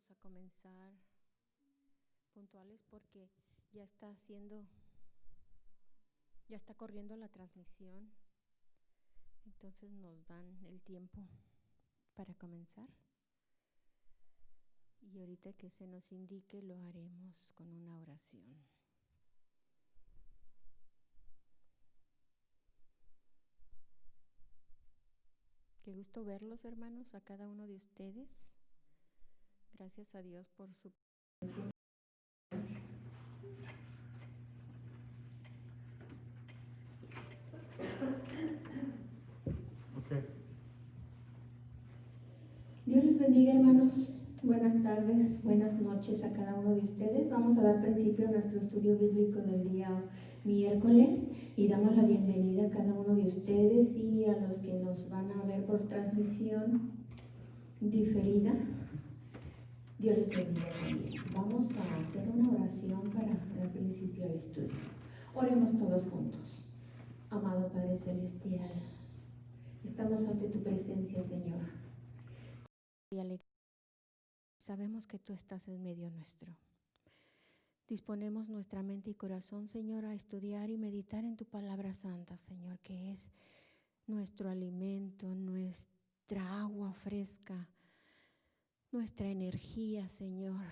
vamos a comenzar puntuales porque ya está corriendo la transmisión, entonces nos dan el tiempo para comenzar. Y ahorita que se nos indique lo haremos con una oración. Qué gusto verlos, hermanos, a cada uno de ustedes. Gracias a Dios por su presencia. Okay. Dios les bendiga, hermanos. Buenas tardes, buenas noches a cada uno de ustedes. Vamos a dar principio a nuestro estudio bíblico del día miércoles y damos la bienvenida a cada uno de ustedes y a los que nos van a ver por transmisión diferida. Dios les bendiga también. Vamos a hacer una oración para dar principio al estudio. Oremos todos juntos. Amado Padre Celestial, estamos ante tu presencia, Señor. Sabemos que tú estás en medio nuestro. Disponemos nuestra mente y corazón, Señor, a estudiar y meditar en tu palabra santa, Señor, que es nuestro alimento, nuestra agua fresca, nuestra energía, Señor,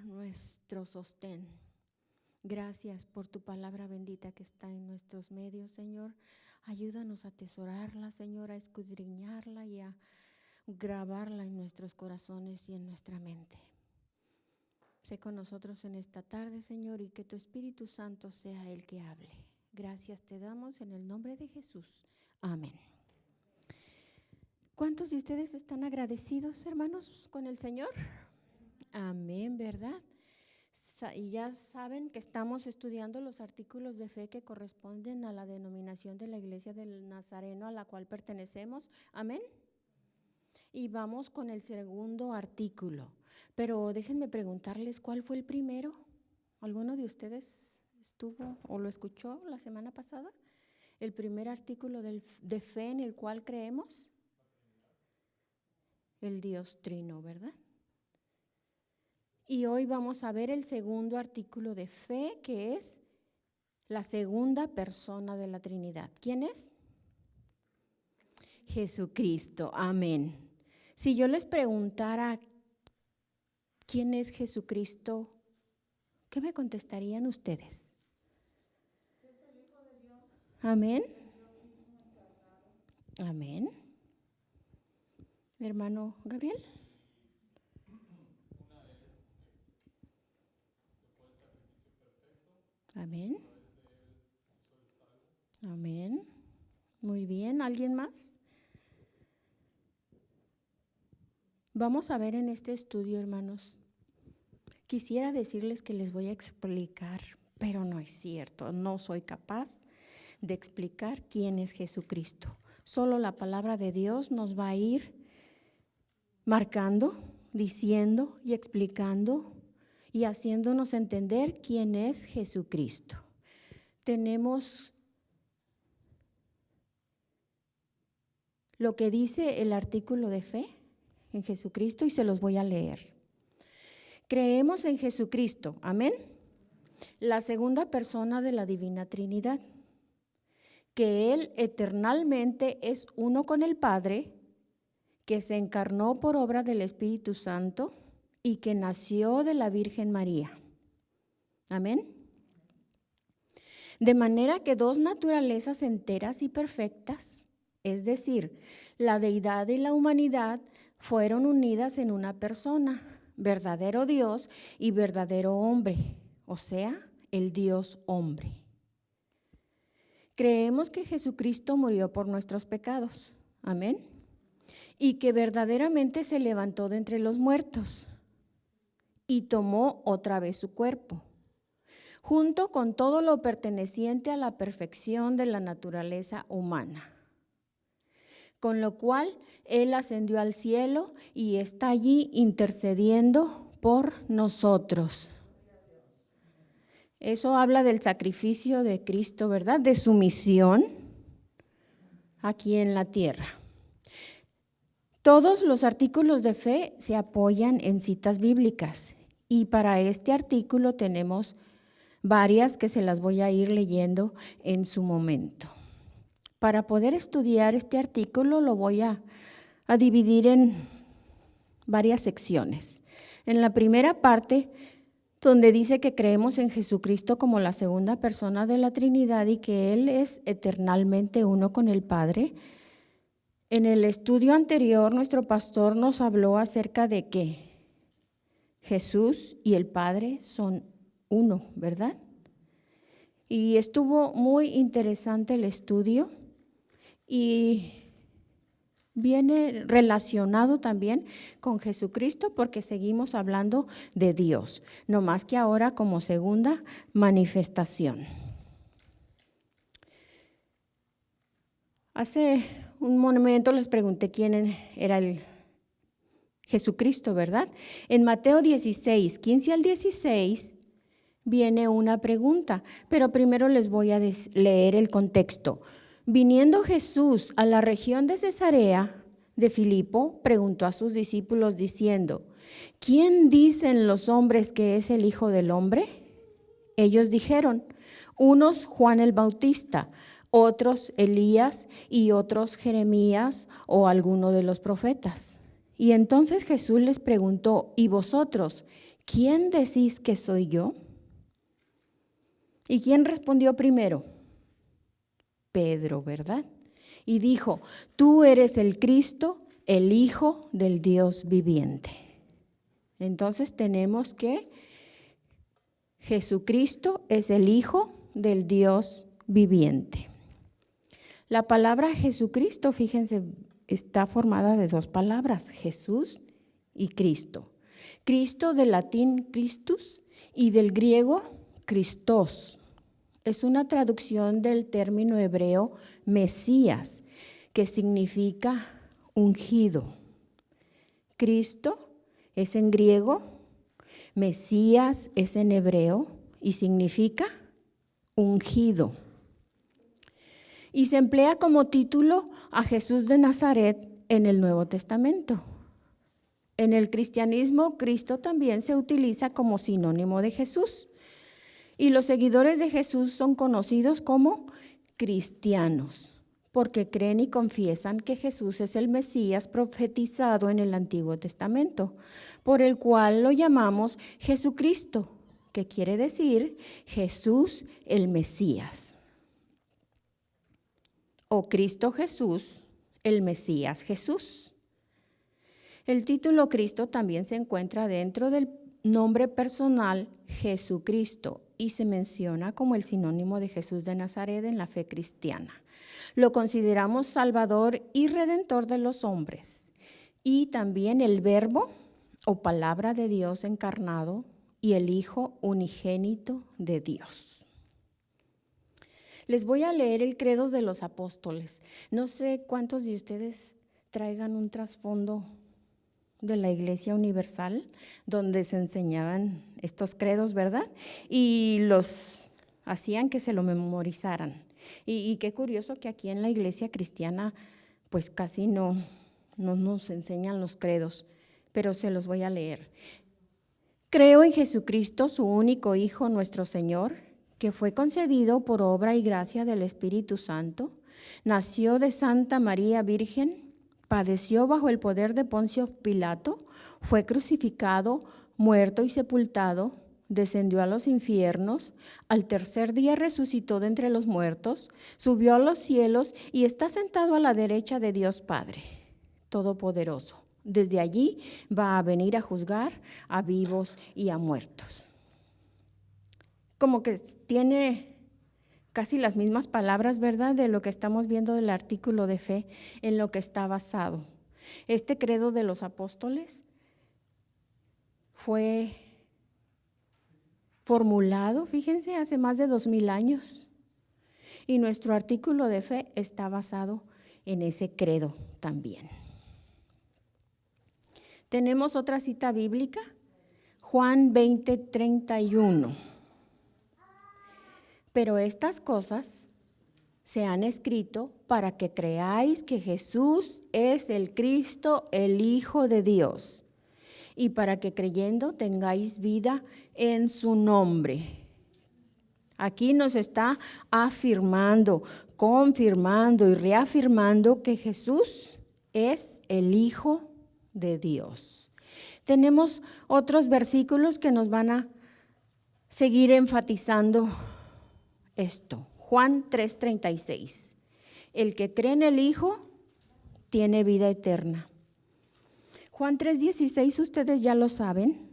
nuestro sostén. Gracias por tu palabra bendita que está en nuestros medios, Señor. Ayúdanos a atesorarla, Señor, a escudriñarla y a grabarla en nuestros corazones y en nuestra mente. Sé con nosotros en esta tarde, Señor, y que tu Espíritu Santo sea el que hable. Gracias te damos en el nombre de Jesús. Amén. ¿Cuántos de ustedes están agradecidos, hermanos, con el Señor? Amén, ¿verdad? Y ya saben que estamos estudiando los artículos de fe que corresponden a la denominación de la Iglesia del Nazareno a la cual pertenecemos. Amén. Y vamos con el segundo artículo. Pero déjenme preguntarles, ¿cuál fue el primero? ¿Alguno de ustedes estuvo o lo escuchó la semana pasada? ¿El primer artículo de fe en el cual creemos? El Dios Trino, ¿verdad? Y hoy vamos a ver el segundo artículo de fe, que es la segunda persona de la Trinidad. ¿Quién es? Jesucristo. Amén. Si yo les preguntara quién es Jesucristo, ¿qué me contestarían ustedes? Es el Hijo de Dios. Amén. El Dios Amén. Hermano Gabriel. Amén. Amén. Muy bien. ¿Alguien más? Vamos a ver en este estudio, hermanos. Quisiera decirles que les voy a explicar, pero no es cierto. No soy capaz de explicar quién es Jesucristo. Solo la palabra de Dios nos va a ir marcando, diciendo y explicando y haciéndonos entender quién es Jesucristo. Tenemos lo que dice el artículo de fe en Jesucristo y se los voy a leer. Creemos en Jesucristo, amén, la segunda persona de la Divina Trinidad, que Él eternalmente es uno con el Padre, que se encarnó por obra del Espíritu Santo y que nació de la Virgen María. Amén. De manera que dos naturalezas enteras y perfectas, es decir, la deidad y la humanidad, fueron unidas en una persona, verdadero Dios y verdadero hombre, o sea, el Dios hombre. Creemos que Jesucristo murió por nuestros pecados, amén, y que verdaderamente se levantó de entre los muertos y tomó otra vez su cuerpo, junto con todo lo perteneciente a la perfección de la naturaleza humana. Con lo cual, Él ascendió al cielo y está allí intercediendo por nosotros. Eso habla del sacrificio de Cristo, ¿verdad? De su misión aquí en la tierra. Todos los artículos de fe se apoyan en citas bíblicas y para este artículo tenemos varias que se las voy a ir leyendo en su momento. Para poder estudiar este artículo lo voy a dividir en varias secciones. En la primera parte, donde dice que creemos en Jesucristo como la segunda persona de la Trinidad y que Él es eternalmente uno con el Padre. En el estudio anterior, nuestro pastor nos habló acerca de que Jesús y el Padre son uno, ¿verdad? Y estuvo muy interesante el estudio y viene relacionado también con Jesucristo porque seguimos hablando de Dios, no más que ahora como segunda manifestación. Hace un momento les pregunté quién era el Jesucristo, ¿verdad? En Mateo 16, 15 al 16 viene una pregunta, pero primero les voy a leer el contexto. Viniendo Jesús a la región de Cesarea de Filipo, preguntó a sus discípulos diciendo: ¿quién dicen los hombres que es el Hijo del Hombre? Ellos dijeron: unos Juan el Bautista, otros Elías y otros Jeremías o alguno de los profetas. Y entonces Jesús les preguntó: ¿y vosotros, quién decís que soy yo? ¿Y quién respondió primero? Pedro, ¿verdad? Y dijo: tú eres el Cristo, el Hijo del Dios viviente. Entonces tenemos que Jesucristo es el Hijo del Dios viviente. La palabra Jesucristo, fíjense, está formada de dos palabras, Jesús y Cristo. Cristo del latín Christus y del griego Christos. Es una traducción del término hebreo Mesías, que significa ungido. Cristo es en griego, Mesías es en hebreo y significa ungido. Y se emplea como título a Jesús de Nazaret en el Nuevo Testamento. En el cristianismo, Cristo también se utiliza como sinónimo de Jesús. Y los seguidores de Jesús son conocidos como cristianos, porque creen y confiesan que Jesús es el Mesías profetizado en el Antiguo Testamento, por el cual lo llamamos Jesucristo, que quiere decir Jesús el Mesías. O Cristo Jesús, el Mesías Jesús. El título Cristo también se encuentra dentro del nombre personal Jesucristo y se menciona como el sinónimo de Jesús de Nazaret en la fe cristiana. Lo consideramos Salvador y Redentor de los hombres y también el Verbo o palabra de Dios encarnado y el Hijo unigénito de Dios. Les voy a leer el credo de los apóstoles. No sé cuántos de ustedes traigan un trasfondo de la Iglesia Universal, donde se enseñaban estos credos, ¿verdad? Y los hacían que se lo memorizaran. Y qué curioso que aquí en la Iglesia cristiana, pues casi no nos enseñan los credos, pero se los voy a leer. Creo en Jesucristo, su único Hijo, nuestro Señor, que fue concedido por obra y gracia del Espíritu Santo, nació de Santa María Virgen, padeció bajo el poder de Poncio Pilato, fue crucificado, muerto y sepultado, descendió a los infiernos, al tercer día resucitó de entre los muertos, subió a los cielos y está sentado a la derecha de Dios Padre Todopoderoso. Desde allí va a venir a juzgar a vivos y a muertos. Como que tiene casi las mismas palabras, ¿verdad?, de lo que estamos viendo del artículo de fe en lo que está basado. Este credo de los apóstoles fue formulado, fíjense, hace más de 2000 años. Y nuestro artículo de fe está basado en ese credo también. Tenemos otra cita bíblica, Juan 20:31. Pero estas cosas se han escrito para que creáis que Jesús es el Cristo, el Hijo de Dios, y para que creyendo tengáis vida en su nombre. Aquí nos está afirmando, confirmando y reafirmando que Jesús es el Hijo de Dios. Tenemos otros versículos que nos van a seguir enfatizando esto. Juan 3:36. El que cree en el Hijo tiene vida eterna. Juan 3:16, ustedes ya lo saben.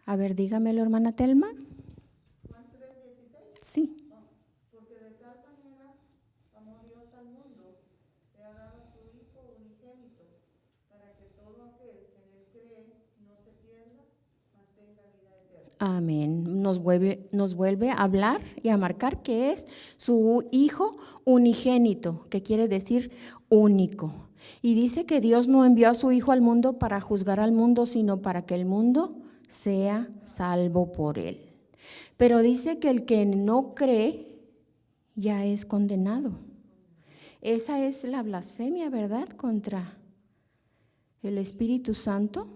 A ver, dígamelo, hermana Telma. Juan 3:16. Sí. Porque de tal manera amó Dios al mundo, que ha dado a su Hijo unigénito, para que todo aquel que en él cree no se pierda, mas tenga vida eterna. Amén. Nos vuelve a hablar y a marcar que es su Hijo unigénito, que quiere decir único. Y dice que Dios no envió a su Hijo al mundo para juzgar al mundo, sino para que el mundo sea salvo por él. Pero dice que el que no cree ya es condenado. Esa es la blasfemia, ¿verdad? Contra el Espíritu Santo.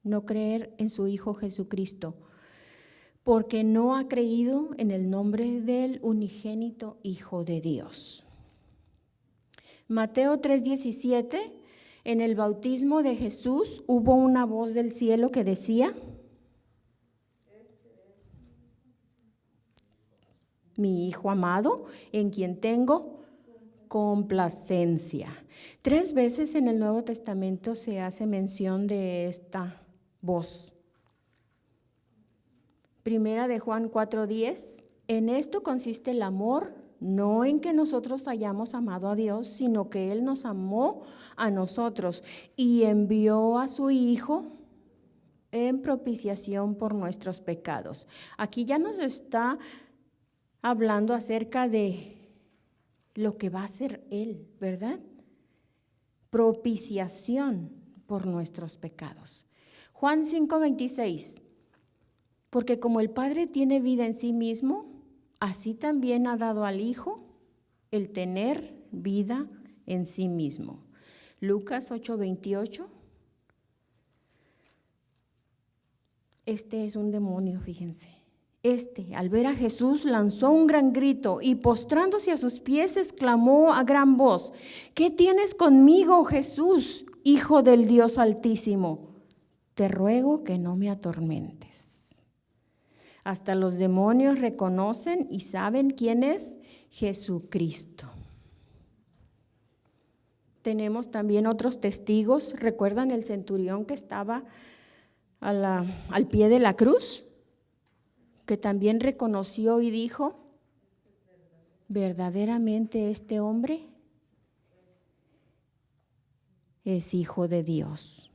No creer en su Hijo Jesucristo, porque no ha creído en el nombre del unigénito Hijo de Dios. Mateo 3:17, en el bautismo de Jesús hubo una voz del cielo que decía: mi Hijo amado, en quien tengo complacencia. 3 veces en el Nuevo Testamento se hace mención de esta voz. Primera de Juan 4:10, en esto consiste el amor, no en que nosotros hayamos amado a Dios, sino que Él nos amó a nosotros y envió a su Hijo en propiciación por nuestros pecados. Aquí ya nos está hablando acerca de lo que va a hacer Él, ¿verdad? Propiciación por nuestros pecados. Juan 5:26, porque como el Padre tiene vida en sí mismo, así también ha dado al Hijo el tener vida en sí mismo. Lucas 8:28. Este es un demonio, fíjense. Al ver a Jesús, lanzó un gran grito y postrándose a sus pies, exclamó a gran voz: ¿qué tienes conmigo, Jesús, Hijo del Dios Altísimo? Te ruego que no me atormentes. Hasta los demonios reconocen y saben quién es Jesucristo. Tenemos también otros testigos. ¿Recuerdan el centurión que estaba al pie de la cruz? Que también reconoció y dijo: verdaderamente este hombre es Hijo de Dios.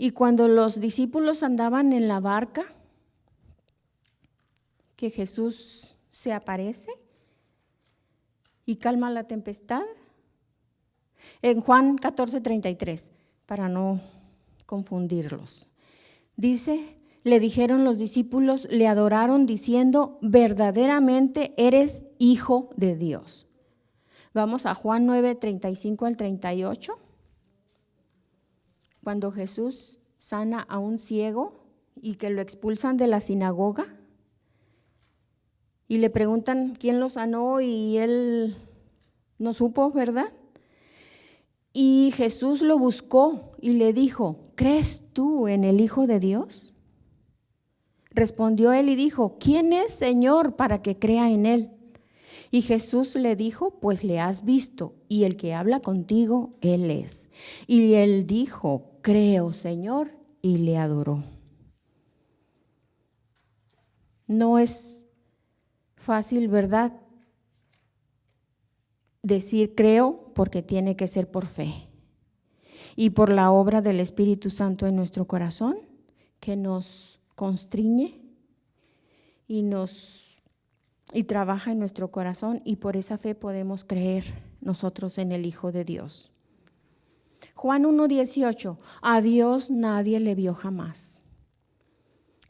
Y cuando los discípulos andaban en la barca, que Jesús se aparece y calma la tempestad. En Juan 14:33, para no confundirlos, dice: le dijeron los discípulos, le adoraron diciendo: verdaderamente eres Hijo de Dios. Vamos a Juan 9:35 al 38. Cuando Jesús sana a un ciego y que lo expulsan de la sinagoga y le preguntan quién lo sanó y él no supo, ¿verdad? Y Jesús lo buscó y le dijo: ¿crees tú en el Hijo de Dios? Respondió él y dijo: ¿quién es, Señor, para que crea en él? Y Jesús le dijo: pues le has visto, y el que habla contigo, él es. Y él dijo: creo, Señor, y le adoró. No es fácil, ¿verdad?, decir creo, porque tiene que ser por fe y por la obra del Espíritu Santo en nuestro corazón, que nos constriñe y trabaja en nuestro corazón, y por esa fe podemos creer nosotros en el Hijo de Dios. Juan 1:18, a Dios nadie le vio jamás.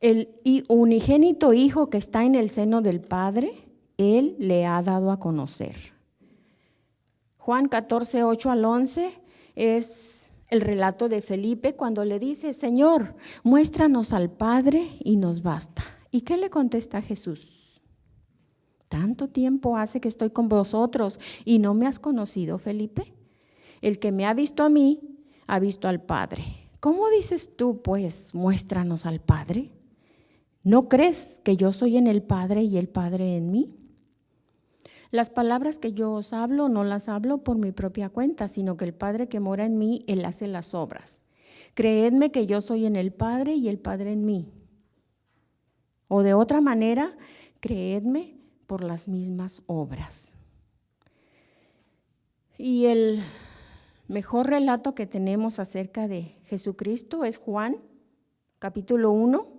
El unigénito Hijo que está en el seno del Padre, Él le ha dado a conocer. Juan 14, 8 al 11 es el relato de Felipe cuando le dice: Señor, muéstranos al Padre y nos basta. ¿Y qué le contesta Jesús? Tanto tiempo hace que estoy con vosotros y no me has conocido, Felipe. El que me ha visto a mí, ha visto al Padre. ¿Cómo dices tú, pues, muéstranos al Padre? ¿No crees que yo soy en el Padre y el Padre en mí? Las palabras que yo os hablo no las hablo por mi propia cuenta, sino que el Padre que mora en mí, Él hace las obras. Creedme que yo soy en el Padre y el Padre en mí. O de otra manera, creedme por las mismas obras. Y el mejor relato que tenemos acerca de Jesucristo es Juan, capítulo 1,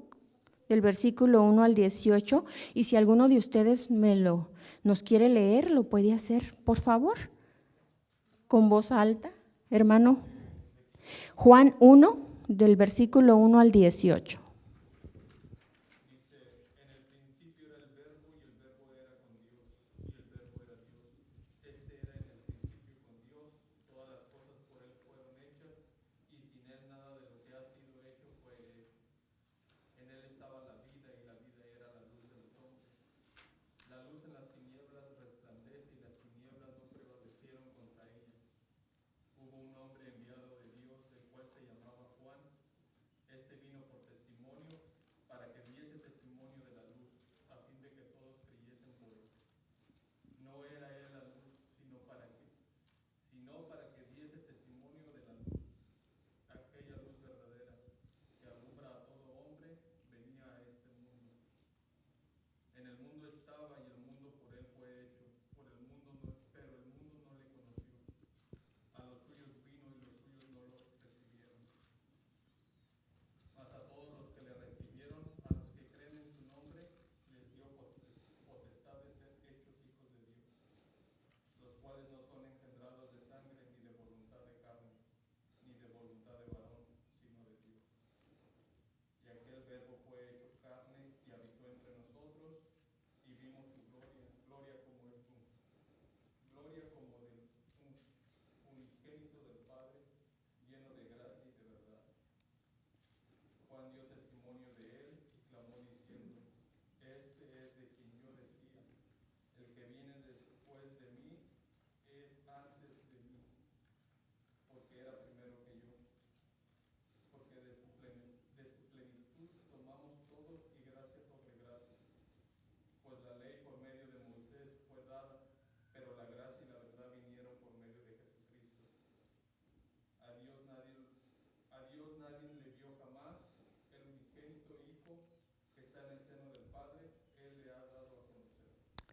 del versículo 1 al 18. Y si alguno de ustedes nos quiere leer, lo puede hacer, por favor, con voz alta, hermano. Juan 1, del versículo 1 al 18.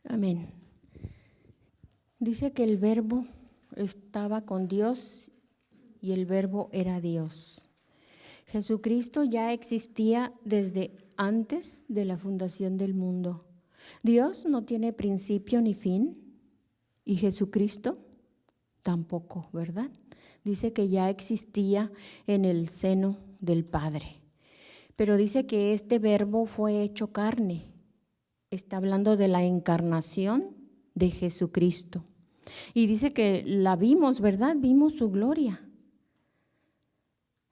Amén. Dice que el Verbo estaba con Dios y el Verbo era Dios. Jesucristo ya existía desde antes de la fundación del mundo. Dios no tiene principio ni fin y Jesucristo tampoco, ¿verdad? Dice que ya existía en el seno del Padre. Pero dice que este Verbo fue hecho carne. Está hablando de la encarnación de Jesucristo. Y dice que la vimos, ¿verdad? Vimos su gloria.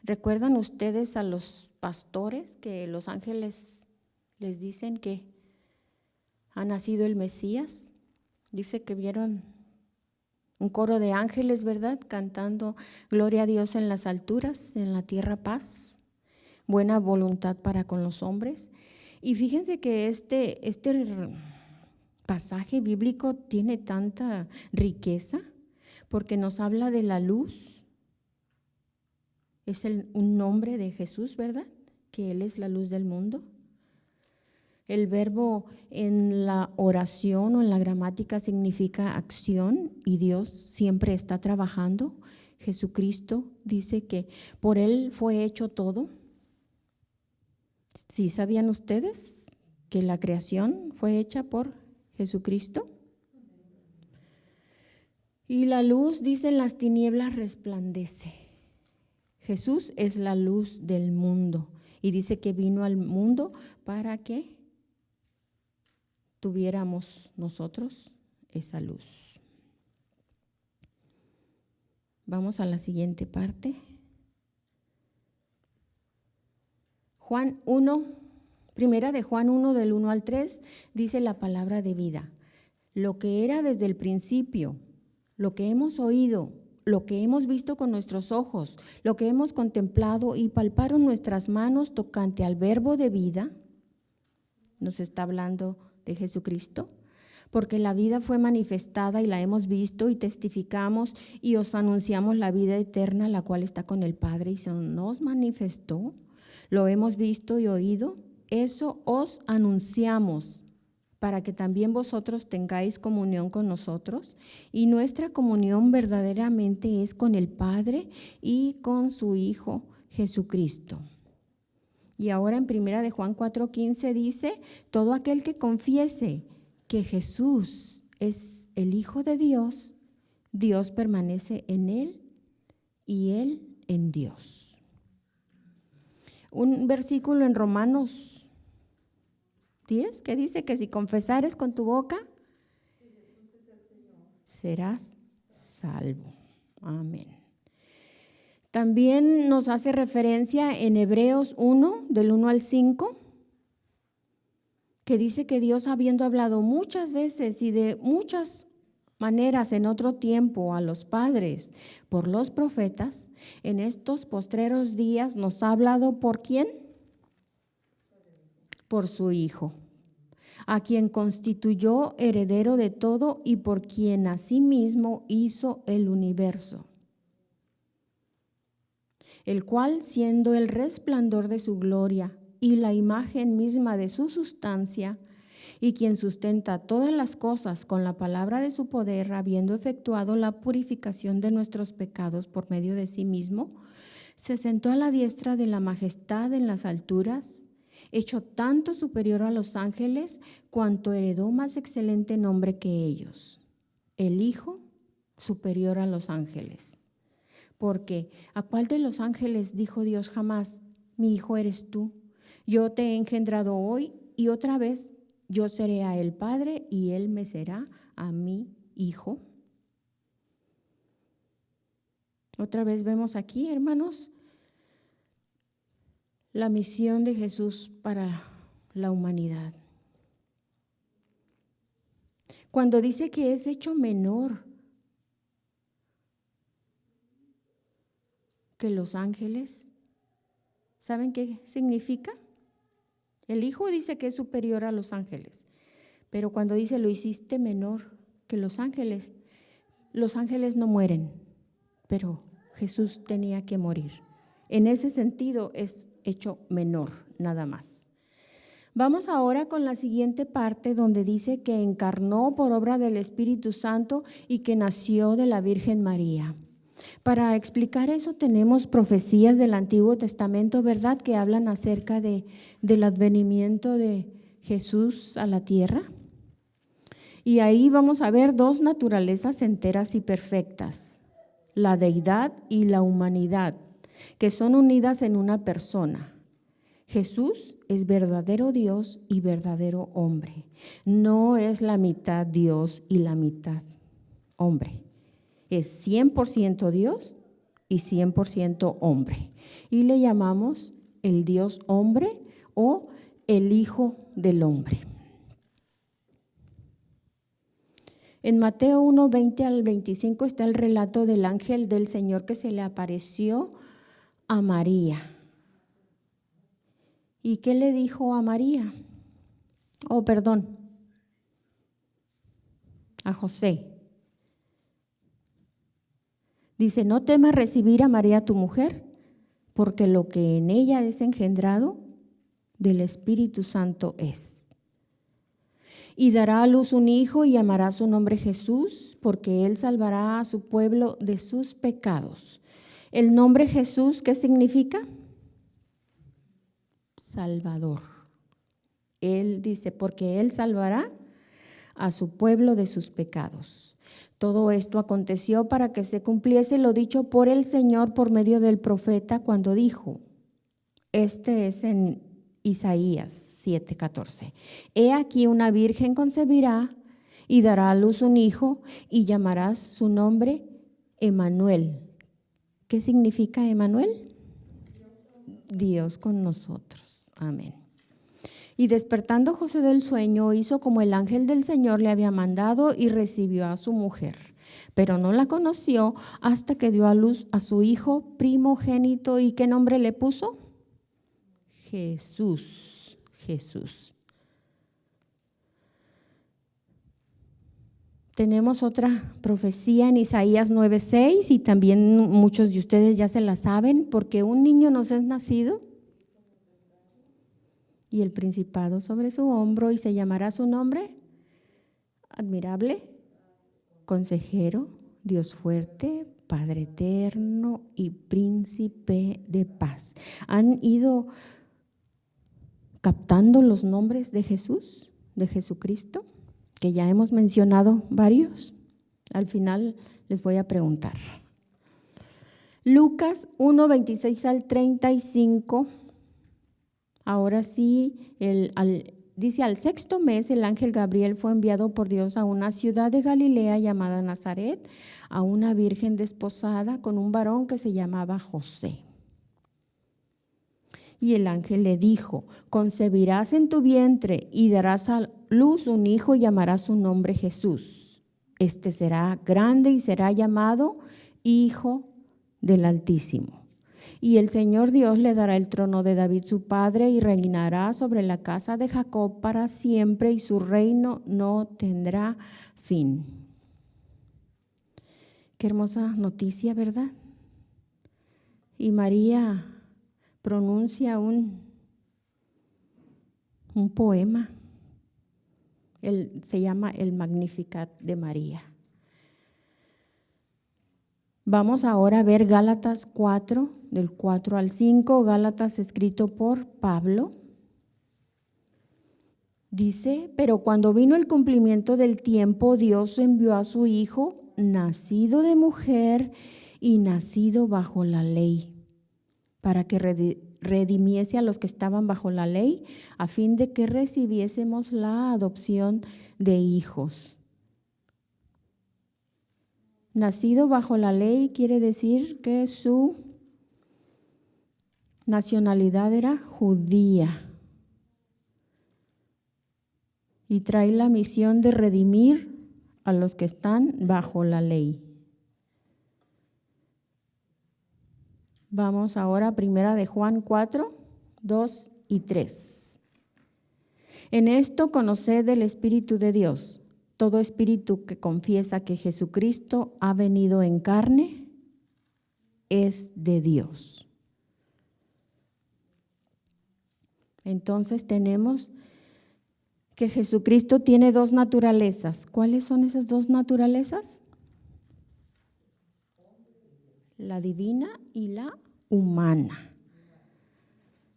¿Recuerdan ustedes a los pastores que los ángeles les dicen que ha nacido el Mesías? Dice que vieron un coro de ángeles, ¿verdad? Cantando gloria a Dios en las alturas, en la tierra paz, buena voluntad para con los hombres. Y fíjense que este pasaje bíblico tiene tanta riqueza porque nos habla de la luz. Es un nombre de Jesús, ¿verdad? Que Él es la luz del mundo. El verbo en la oración o en la gramática significa acción y Dios siempre está trabajando. Jesucristo dice que por Él fue hecho todo. ¿Sí sabían ustedes que la creación fue hecha por Jesucristo? Y la luz, dice, en las tinieblas resplandece. Jesús es la luz del mundo Y dice que vino al mundo para que tuviéramos nosotros esa luz. Vamos a la siguiente parte. Juan 1, primera de Juan 1, del 1 al 3, dice la palabra de vida. Lo que era desde el principio, lo que hemos oído, lo que hemos visto con nuestros ojos, lo que hemos contemplado y palparon nuestras manos tocante al verbo de vida, nos está hablando de Jesucristo, porque la vida fue manifestada y la hemos visto y testificamos y os anunciamos la vida eterna, la cual está con el Padre y se nos manifestó. Lo hemos visto y oído, eso os anunciamos, para que también vosotros tengáis comunión con nosotros, y nuestra comunión verdaderamente es con el Padre y con su Hijo Jesucristo. Y ahora en primera de Juan 4:15 dice, todo aquel que confiese que Jesús es el Hijo de Dios, Dios permanece en él y él en Dios. Un versículo en Romanos 10 que dice que si confesares con tu boca, serás salvo. Amén. También nos hace referencia en Hebreos 1, del 1 al 5, que dice que Dios, habiendo hablado muchas veces y de muchas maneras en otro tiempo a los padres por los profetas, en estos postreros días nos ha hablado ¿por quién? Por su Hijo, a quien constituyó heredero de todo y por quien asimismo hizo el universo, el cual, siendo el resplandor de su gloria y la imagen misma de su sustancia, y quien sustenta todas las cosas con la palabra de su poder, habiendo efectuado la purificación de nuestros pecados por medio de sí mismo, se sentó a la diestra de la majestad en las alturas, hecho tanto superior a los ángeles, cuanto heredó más excelente nombre que ellos. El Hijo superior a los ángeles. Porque ¿a cuál de los ángeles dijo Dios jamás, mi hijo eres tú? Yo te he engendrado hoy y otra vez yo seré a él padre y él me será a mí hijo. Otra vez vemos aquí, hermanos, la misión de Jesús para la humanidad. Cuando dice que es hecho menor que los ángeles, ¿saben qué significa? El Hijo dice que es superior a los ángeles, pero cuando dice lo hiciste menor que los ángeles no mueren, pero Jesús tenía que morir. En ese sentido es hecho menor, nada más. Vamos ahora con la siguiente parte donde dice que encarnó por obra del Espíritu Santo y que nació de la Virgen María. Para explicar eso tenemos profecías del Antiguo Testamento, ¿verdad?, que hablan acerca del advenimiento de Jesús a la tierra. Y ahí vamos a ver dos naturalezas enteras y perfectas, la deidad y la humanidad, que son unidas en una persona. Jesús es verdadero Dios y verdadero hombre. No es la mitad Dios y la mitad hombre. Es 100% Dios y 100% hombre. Y le llamamos el Dios hombre o el Hijo del Hombre. En Mateo 1, 20 al 25 está el relato del ángel del Señor que se le apareció a María. ¿Y qué le dijo a María? A José. Dice, no temas recibir a María tu mujer, porque lo que en ella es engendrado del Espíritu Santo es. Y dará a luz un hijo y llamará su nombre Jesús, porque él salvará a su pueblo de sus pecados. El nombre Jesús, ¿qué significa? Salvador. Él dice, porque él salvará a su pueblo de sus pecados. Todo esto aconteció para que se cumpliese lo dicho por el Señor por medio del profeta cuando dijo, Este es en Isaías 7:14. He aquí una virgen concebirá y dará a luz un hijo y llamarás su nombre Emmanuel. ¿Qué significa Emmanuel? Dios con nosotros. Amén. Y despertando José del sueño, hizo como el ángel del Señor le había mandado y recibió a su mujer. Pero no la conoció hasta que dio a luz a su hijo primogénito. ¿Y qué nombre le puso? Jesús. Jesús. Tenemos otra profecía en Isaías 9:6 y también muchos de ustedes ya se la saben, porque un niño nos es nacido y el principado sobre su hombro y se llamará su nombre admirable, consejero, Dios fuerte, Padre eterno y príncipe de paz. ¿Han ido captando los nombres de Jesús, de Jesucristo? Que ya hemos mencionado varios. Al final les voy a preguntar. Lucas 1:26 al 35. Ahora sí, dice: al sexto mes el ángel Gabriel fue enviado por Dios a una ciudad de Galilea llamada Nazaret, a una virgen desposada con un varón que se llamaba José. Y el ángel le dijo: concebirás en tu vientre y darás a luz un hijo y llamarás su nombre Jesús. Este será grande y será llamado Hijo del Altísimo. Y el Señor Dios le dará el trono de David su padre y reinará sobre la casa de Jacob para siempre y su reino no tendrá fin. Qué hermosa noticia, ¿verdad? Y María pronuncia un poema. Se llama el Magnificat de María. Vamos ahora a ver Gálatas 4, del 4 al 5, Gálatas escrito por Pablo. Dice: pero cuando vino el cumplimiento del tiempo, Dios envió a su Hijo, nacido de mujer y nacido bajo la ley, para que redimiese a los que estaban bajo la ley, a fin de que recibiésemos la adopción de hijos. Nacido bajo la ley quiere decir que su nacionalidad era judía y trae la misión de redimir a los que están bajo la ley. Vamos ahora a primera de Juan 4, 2 y 3. En esto conoced el Espíritu de Dios. Todo espíritu que confiesa que Jesucristo ha venido en carne es de Dios. Entonces tenemos que Jesucristo tiene dos naturalezas. ¿Cuáles son esas dos naturalezas? La divina y la humana.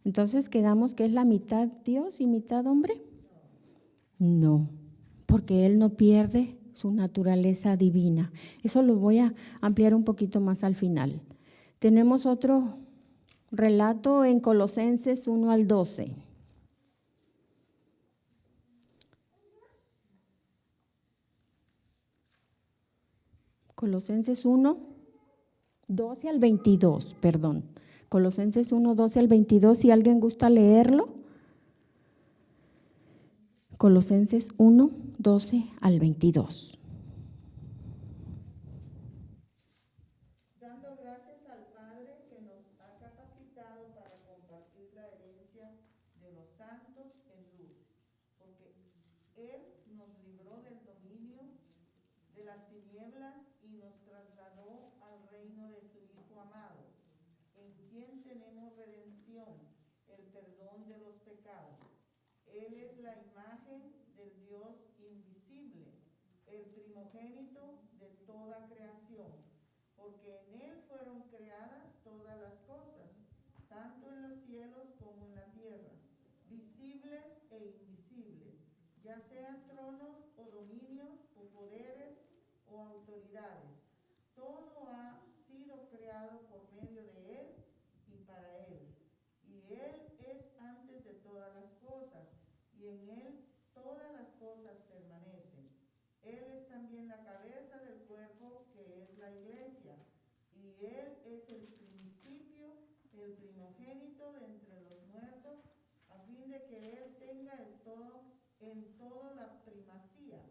Entonces quedamos que es la mitad Dios y mitad hombre. No, porque Él no pierde su naturaleza divina. Eso lo voy a ampliar un poquito más al final. Tenemos otro relato en Colosenses 1 al 12. Colosenses 1, 12 al 22, perdón. Colosenses 1, 12 al 22, si alguien gusta leerlo. Colosenses 1, 12 al 22. Dando gracias al Padre que nos ha capacitado para compartir la herencia de los santos en luz, porque Él nos libró del dominio de las tinieblas y nos trasladó al reino de su Hijo amado, en quien tenemos redención, el perdón de los pecados. Él es la imagen del Dios invisible, el primogénito de toda creación, porque en Él fueron creadas todas las cosas, tanto en los cielos como en la tierra, visibles e invisibles, ya sean tronos o dominios o poderes o autoridades. Todo ha sido creado por medio de Él y para Él. Y Él y en él todas las cosas permanecen. Él es también la cabeza del cuerpo, que es la iglesia, y él es el principio, el primogénito de entre los muertos, a fin de que él tenga en todo la primacía,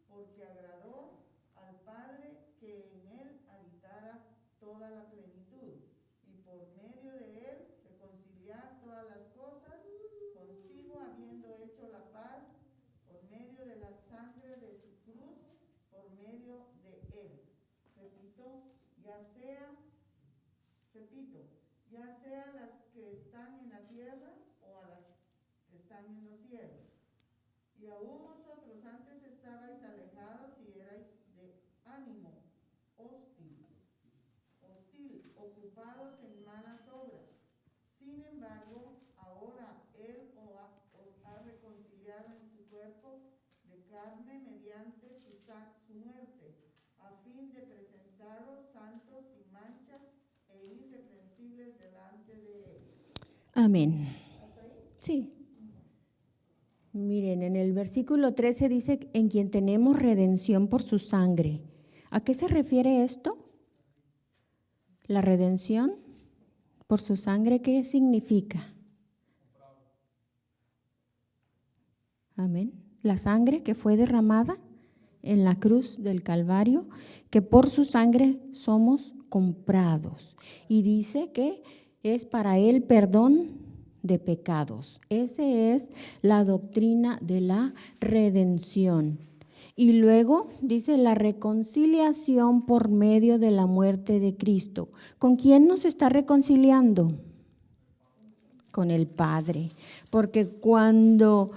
porque agradó al Padre que en él habitara toda la plenitud, y por medio de él reconciliar todas las cosas consigo, habiendo hecho la paz por medio de la sangre de su cruz, por medio de él. Ya sea las que están en la tierra o a las que están en los cielos. Y aún vosotros antes estabais alejados y erais de ánimo hostil, ocupados en malas obras. Sin embargo, ahora él os ha reconciliado en su cuerpo de carne mediante su muerte, a fin de presentaros santos, sin mancha e irreprensibles delante de él. Amén. Sí. Miren, en el versículo 13 dice, en quien tenemos redención por su sangre. ¿A qué se refiere esto? La redención por su sangre, ¿qué significa? Amén. La sangre que fue derramada en la cruz del Calvario, que por su sangre somos comprados. Y dice que es para el perdón de pecados. Esa es la doctrina de la redención. Y luego dice la reconciliación por medio de la muerte de Cristo. ¿Con quién nos está reconciliando? Con el Padre. Porque cuando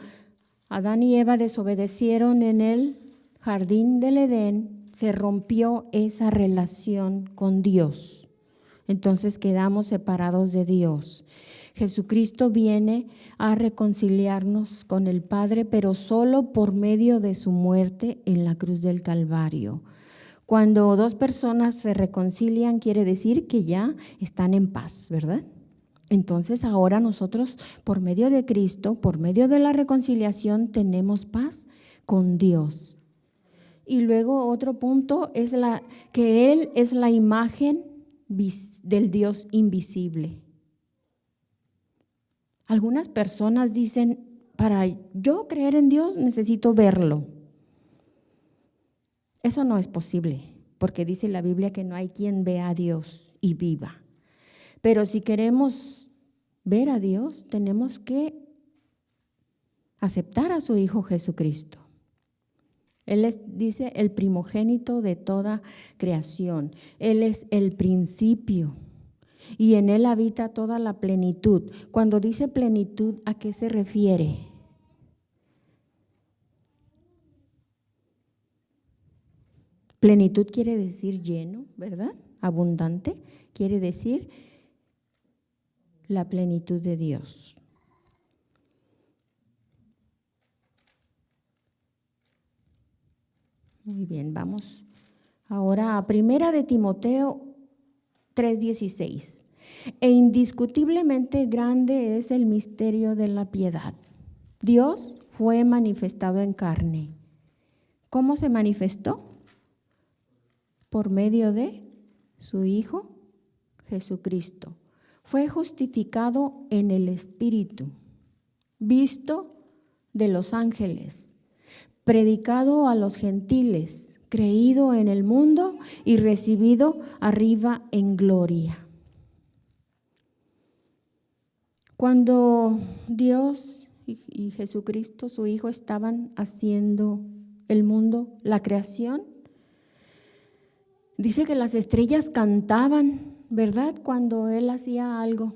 Adán y Eva desobedecieron en el jardín del Edén, se rompió esa relación con Dios. Entonces quedamos separados de Dios. Jesucristo viene a reconciliarnos con el Padre, pero solo por medio de su muerte en la cruz del Calvario. Cuando dos personas se reconcilian, quiere decir que ya están en paz, ¿verdad? Entonces ahora nosotros, por medio de Cristo, por medio de la reconciliación, tenemos paz con Dios. Y luego otro punto es que Él es la imagen del Dios invisible. Algunas personas dicen, para yo creer en Dios necesito verlo. Eso no es posible, porque dice la Biblia que no hay quien vea a Dios y viva. Pero si queremos ver a Dios, tenemos que aceptar a su Hijo Jesucristo. Él es, dice, el primogénito de toda creación. Él es el principio y en Él habita toda la plenitud. Cuando dice plenitud, ¿a qué se refiere? Plenitud quiere decir lleno, ¿verdad? Abundante, quiere decir la plenitud de Dios. Muy bien, vamos ahora a 1 de Timoteo 3:16. E indiscutiblemente grande es el misterio de la piedad. Dios fue manifestado en carne. ¿Cómo se manifestó? Por medio de su Hijo Jesucristo. Fue justificado en el Espíritu, visto de los ángeles, predicado a los gentiles, creído en el mundo y recibido arriba en gloria. Cuando Dios y Jesucristo, su Hijo, estaban haciendo el mundo, la creación, dice que las estrellas cantaban, ¿verdad? Cuando Él hacía algo.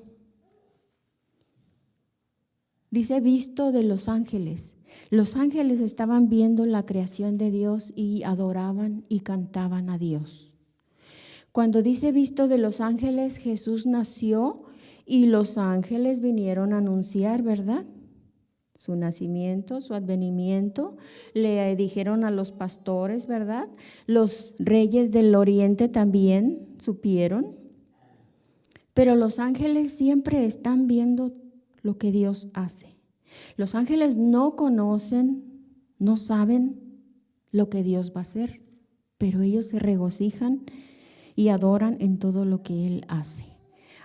Dice visto de los ángeles. Los ángeles estaban viendo la creación de Dios y adoraban y cantaban a Dios. Cuando dice visto de los ángeles, Jesús nació y los ángeles vinieron a anunciar, ¿verdad? Su nacimiento, su advenimiento. Le dijeron a los pastores, ¿verdad? Los reyes del oriente también supieron. Pero los ángeles siempre están viendo lo que Dios hace. Los ángeles no conocen, no saben lo que Dios va a hacer, pero ellos se regocijan y adoran en todo lo que Él hace.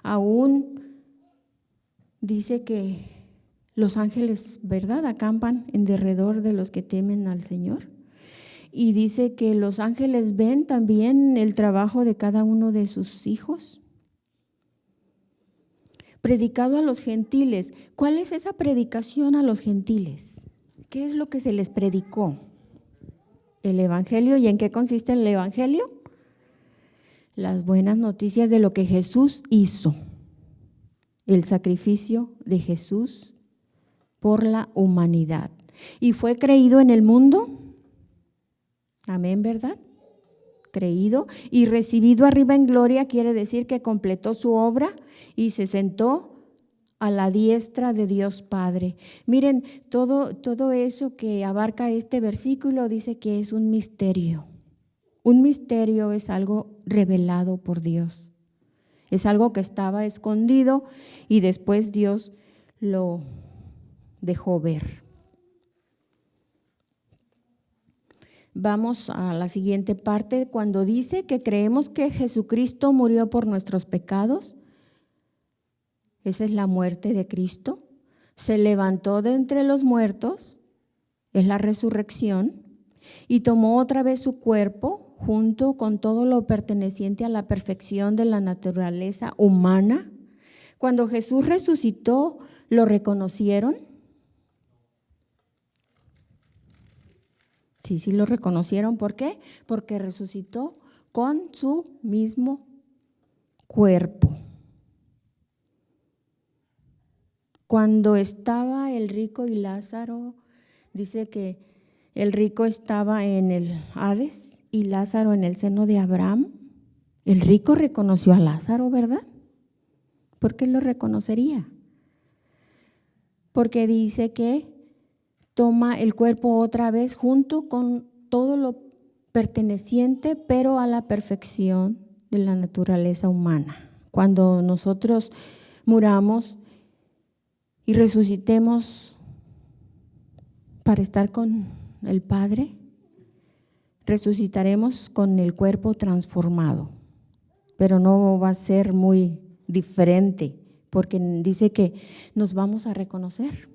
Aún dice que los ángeles, ¿verdad?, acampan en derredor de los que temen al Señor. Y dice que los ángeles ven también el trabajo de cada uno de sus hijos. Predicado a los gentiles. ¿Cuál es esa predicación a los gentiles? ¿Qué es lo que se les predicó? El evangelio. ¿Y en qué consiste el evangelio? Las buenas noticias de lo que Jesús hizo. El sacrificio de Jesús por la humanidad. ¿Y fue creído en el mundo? Amén, ¿verdad? Creído y recibido arriba en gloria, quiere decir que completó su obra y se sentó a la diestra de Dios Padre. Miren, todo eso que abarca este versículo dice que es un misterio. Un misterio es algo revelado por Dios. Es algo que estaba escondido y después Dios lo dejó ver. Vamos a la siguiente parte, cuando dice que creemos que Jesucristo murió por nuestros pecados. Esa es la muerte de Cristo. Se levantó de entre los muertos, es la resurrección, y tomó otra vez su cuerpo junto con todo lo perteneciente a la perfección de la naturaleza humana. Cuando Jesús resucitó, ¿lo reconocieron? Sí lo reconocieron. ¿Por qué? Porque resucitó con su mismo cuerpo. Cuando estaba el rico y Lázaro, dice que el rico estaba en el Hades y Lázaro en el seno de Abraham. El rico reconoció a Lázaro, ¿verdad? ¿Por qué lo reconocería? Porque dice que toma el cuerpo otra vez junto con todo lo perteneciente, pero a la perfección de la naturaleza humana. Cuando nosotros muramos y resucitemos para estar con el Padre, resucitaremos con el cuerpo transformado, pero no va a ser muy diferente, porque dice que nos vamos a reconocer.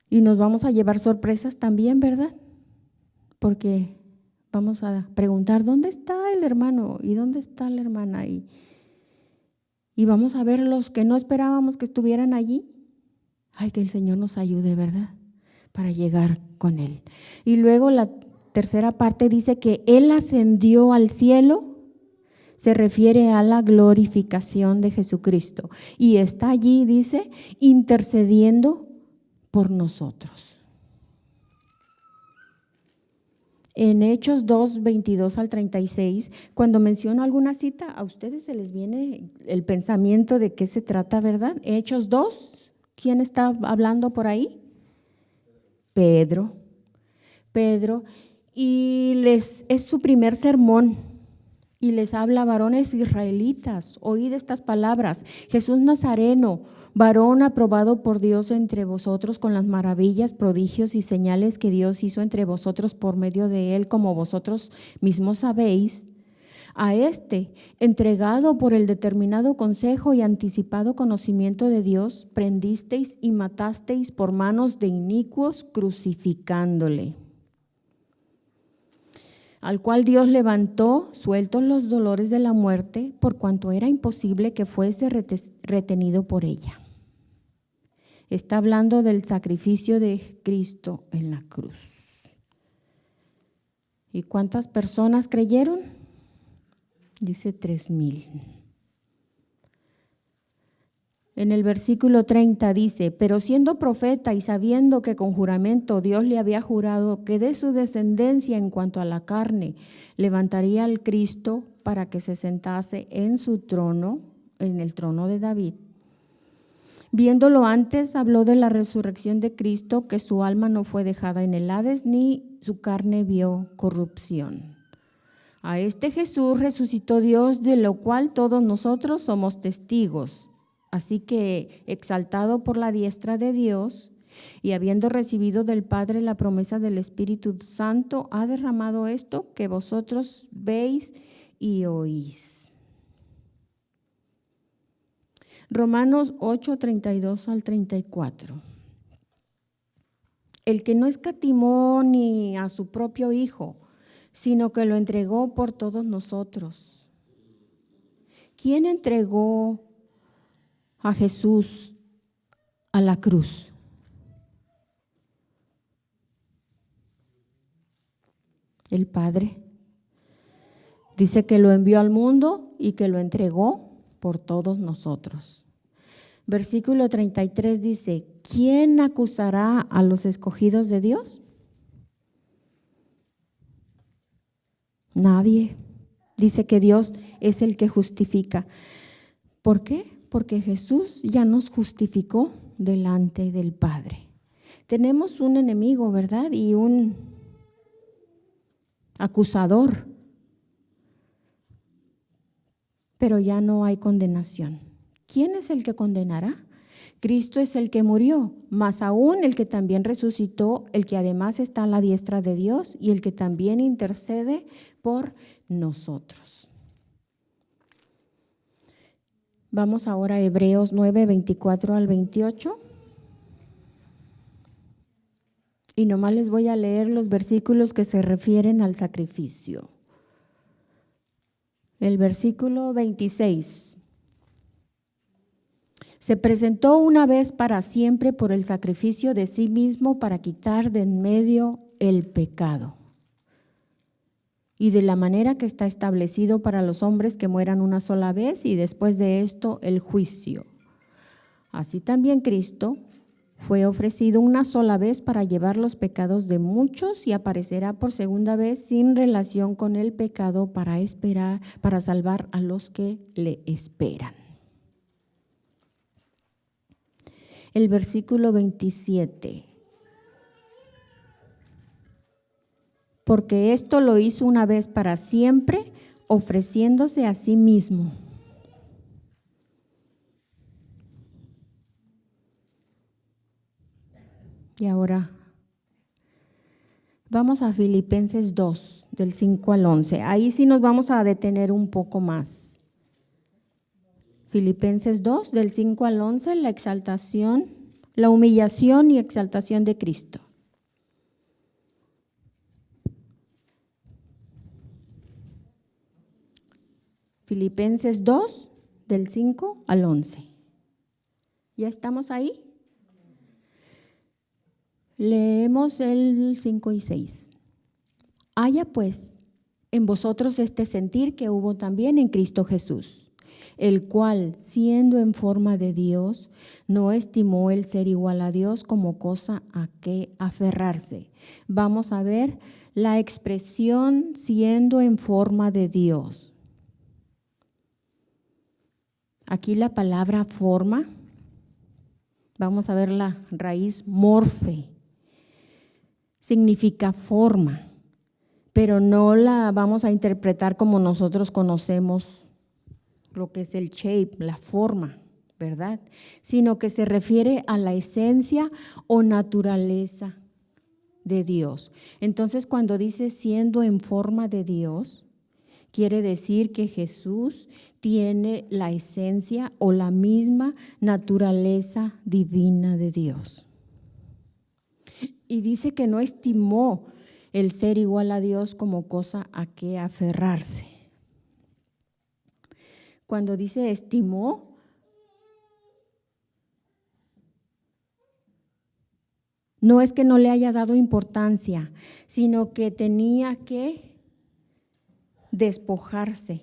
Y nos vamos a llevar sorpresas también, ¿verdad? Porque vamos a preguntar, ¿dónde está el hermano? ¿Y dónde está la hermana? Y vamos a ver los que no esperábamos que estuvieran allí. Ay, que el Señor nos ayude, ¿verdad? Para llegar con Él. Y luego la tercera parte dice que Él ascendió al cielo. Se refiere a la glorificación de Jesucristo. Y está allí, dice, intercediendo por nosotros. En Hechos 2, 22 al 36, cuando menciono alguna cita, a ustedes se les viene el pensamiento de qué se trata, ¿verdad? Hechos 2, ¿quién está hablando por ahí? Pedro, y es su primer sermón. Y les habla: varones israelitas, oíd estas palabras. Jesús Nazareno, varón aprobado por Dios entre vosotros con las maravillas, prodigios y señales que Dios hizo entre vosotros por medio de él, como vosotros mismos sabéis. A este, entregado por el determinado consejo y anticipado conocimiento de Dios, prendisteis y matasteis por manos de inicuos, crucificándole. Al cual Dios levantó, sueltos los dolores de la muerte, por cuanto era imposible que fuese retenido por ella. Está hablando del sacrificio de Cristo en la cruz. ¿Y cuántas personas creyeron? Dice 3,000. En el versículo 30 dice: pero siendo profeta y sabiendo que con juramento Dios le había jurado que de su descendencia en cuanto a la carne levantaría al Cristo para que se sentase en su trono, en el trono de David. Viéndolo antes, habló de la resurrección de Cristo, que su alma no fue dejada en el Hades, ni su carne vio corrupción. A este Jesús resucitó Dios, de lo cual todos nosotros somos testigos. Así que, exaltado por la diestra de Dios y habiendo recibido del Padre la promesa del Espíritu Santo, ha derramado esto que vosotros veis y oís. Romanos 8, 32 al 34. El que no escatimó ni a su propio Hijo, sino que lo entregó por todos nosotros. ¿Quién entregó a Jesús a la cruz? El Padre. Dice que lo envió al mundo y que lo entregó por todos nosotros. Versículo 33 dice, ¿quién acusará a los escogidos de Dios? Nadie. Dice que Dios es el que justifica. ¿Por qué? Porque Jesús ya nos justificó delante del Padre. Tenemos un enemigo, ¿verdad? Y un acusador. Pero ya no hay condenación. ¿Quién es el que condenará? Cristo es el que murió, más aún el que también resucitó, el que además está a la diestra de Dios y el que también intercede por nosotros. Vamos ahora a Hebreos 9, 24 al 28. Y nomás les voy a leer los versículos que se refieren al sacrificio. El versículo 26. Se presentó una vez para siempre por el sacrificio de sí mismo para quitar de en medio el pecado. Y de la manera que está establecido para los hombres que mueran una sola vez y después de esto el juicio. Así también Cristo fue ofrecido una sola vez para llevar los pecados de muchos y aparecerá por segunda vez sin relación con el pecado para salvar a los que le esperan. El versículo 27. Porque esto lo hizo una vez para siempre, ofreciéndose a sí mismo. Y ahora vamos a Filipenses 2, del 5 al 11. Ahí sí nos vamos a detener un poco más. Filipenses 2, del 5 al 11, la exaltación, la humillación y exaltación de Cristo. Filipenses 2, del 5 al 11. ¿Ya estamos ahí? Leemos el 5 y 6. Haya pues en vosotros este sentir que hubo también en Cristo Jesús, el cual, siendo en forma de Dios, no estimó el ser igual a Dios como cosa a que aferrarse. Vamos a ver la expresión siendo en forma de Dios. Aquí la palabra forma, vamos a ver la raíz morfe, significa forma, pero no la vamos a interpretar como nosotros conocemos lo que es el shape, la forma, ¿verdad? Sino que se refiere a la esencia o naturaleza de Dios. Entonces, cuando dice siendo en forma de Dios, quiere decir que Jesús tiene la esencia o la misma naturaleza divina de Dios. Y dice que no estimó el ser igual a Dios como cosa a que aferrarse. Cuando dice estimó, no es que no le haya dado importancia, sino que tenía que despojarse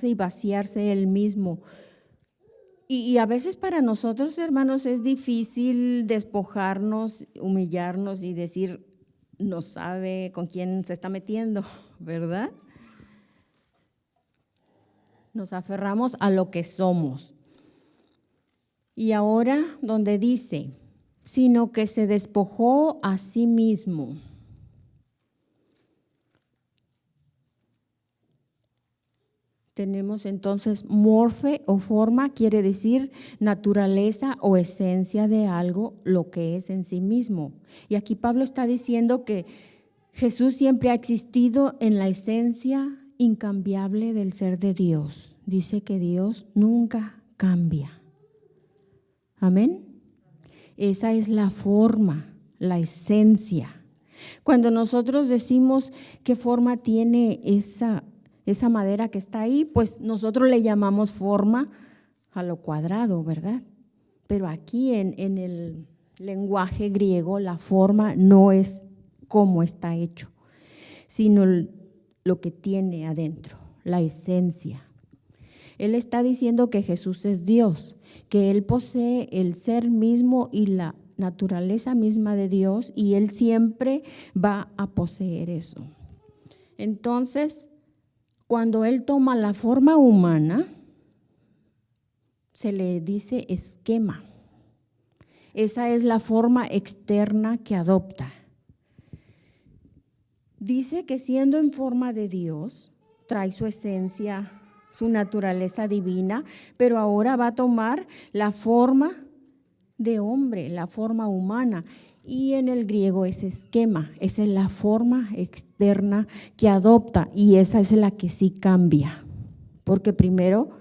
y vaciarse él mismo. Y a veces para nosotros, hermanos, es difícil despojarnos, humillarnos y decir, no sabe con quién se está metiendo, ¿verdad? Nos aferramos a lo que somos. Y ahora donde dice, sino que se despojó a sí mismo. Tenemos entonces morfe o forma, quiere decir naturaleza o esencia de algo, lo que es en sí mismo. Y aquí Pablo está diciendo que Jesús siempre ha existido en la esencia incambiable del ser de Dios. Dice que Dios nunca cambia. Amén. Esa es la forma, la esencia. Cuando nosotros decimos qué forma tiene esa madera que está ahí, pues nosotros le llamamos forma a lo cuadrado, ¿verdad? Pero aquí en el lenguaje griego la forma no es cómo está hecho, sino lo que tiene adentro, la esencia. Él está diciendo que Jesús es Dios, que Él posee el ser mismo y la naturaleza misma de Dios, y Él siempre va a poseer eso. Entonces, cuando Él toma la forma humana, se le dice esquema. Esa es la forma externa que adopta. Dice que siendo en forma de Dios, trae su esencia, su naturaleza divina, pero ahora va a tomar la forma de hombre, la forma humana. Y en el griego es esquema, esa es la forma externa que adopta, y esa es la que sí cambia, porque primero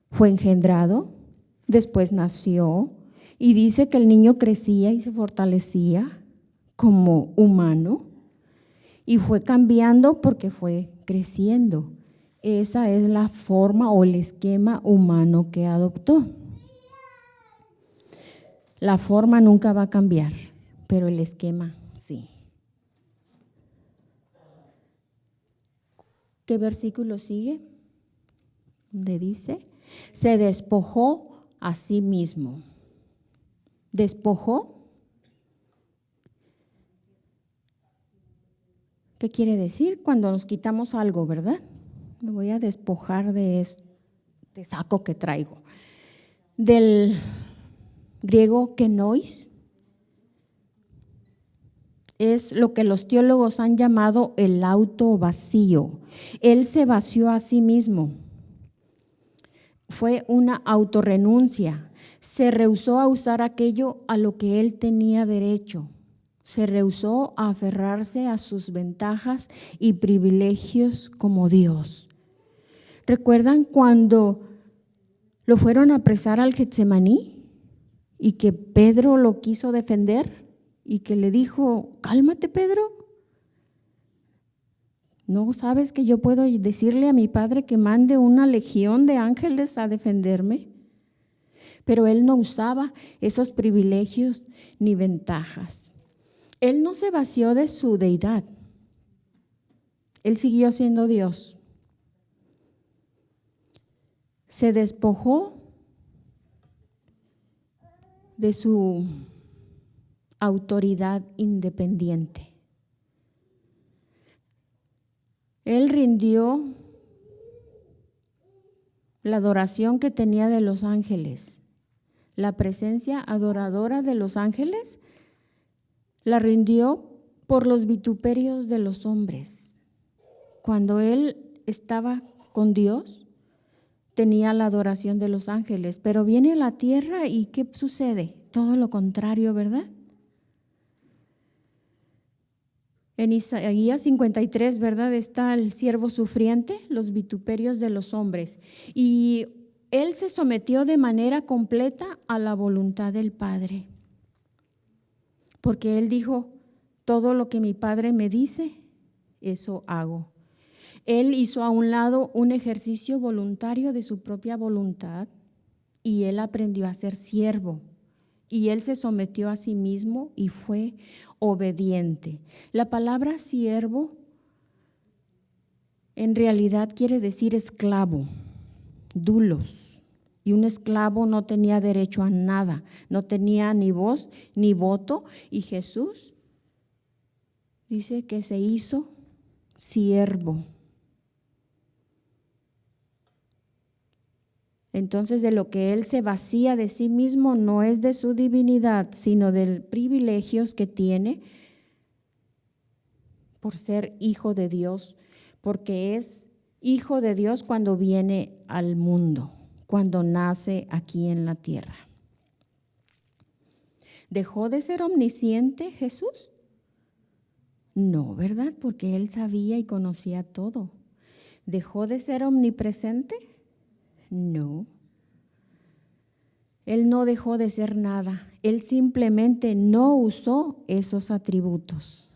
fue engendrado, después nació, y dice que el niño crecía y se fortalecía como humano, y fue cambiando porque fue creciendo. Esa es la forma o el esquema humano que adoptó. La forma nunca va a cambiar, pero el esquema sí. ¿Qué versículo sigue? Donde dice, se despojó a sí mismo. ¿Despojó? ¿Qué quiere decir? Cuando nos quitamos algo, ¿verdad? Me voy a despojar de este saco que traigo. Del griego kenois, es lo que los teólogos han llamado el auto vacío. Él se vació a sí mismo. Fue una autorrenuncia. Se rehusó a usar aquello a lo que él tenía derecho. Se rehusó a aferrarse a sus ventajas y privilegios como Dios. ¿Recuerdan cuando lo fueron a apresar al Getsemaní y que Pedro lo quiso defender y que le dijo, cálmate, Pedro? ¿No sabes que yo puedo decirle a mi Padre que mande una legión de ángeles a defenderme? Pero él no usaba esos privilegios ni ventajas. Él no se vació de su deidad. Él siguió siendo Dios. Se despojó de su autoridad independiente. Él rindió la adoración que tenía de los ángeles, la presencia adoradora de los ángeles, la rindió por los vituperios de los hombres. Cuando él estaba con Dios, tenía la adoración de los ángeles, pero viene a la tierra y ¿qué sucede? Todo lo contrario, ¿verdad? En Isaías 53, ¿verdad? Está el siervo sufriente, los vituperios de los hombres. Y él se sometió de manera completa a la voluntad del Padre. Porque él dijo, todo lo que mi Padre me dice, eso hago. Él hizo a un lado un ejercicio voluntario de su propia voluntad y él aprendió a ser siervo. Y él se sometió a sí mismo y fue obediente. La palabra siervo en realidad quiere decir esclavo, dulos. Y un esclavo no tenía derecho a nada, no tenía ni voz ni voto. Y Jesús dice que se hizo siervo. Entonces, de lo que él se vacía de sí mismo no es de su divinidad, sino de privilegios que tiene por ser hijo de Dios, porque es hijo de Dios cuando viene al mundo, cuando nace aquí en la tierra. ¿Dejó de ser omnisciente Jesús? No, ¿verdad? Porque Él sabía y conocía todo. ¿Dejó de ser omnipresente? No. Él no dejó de ser nada. Él simplemente no usó esos atributos.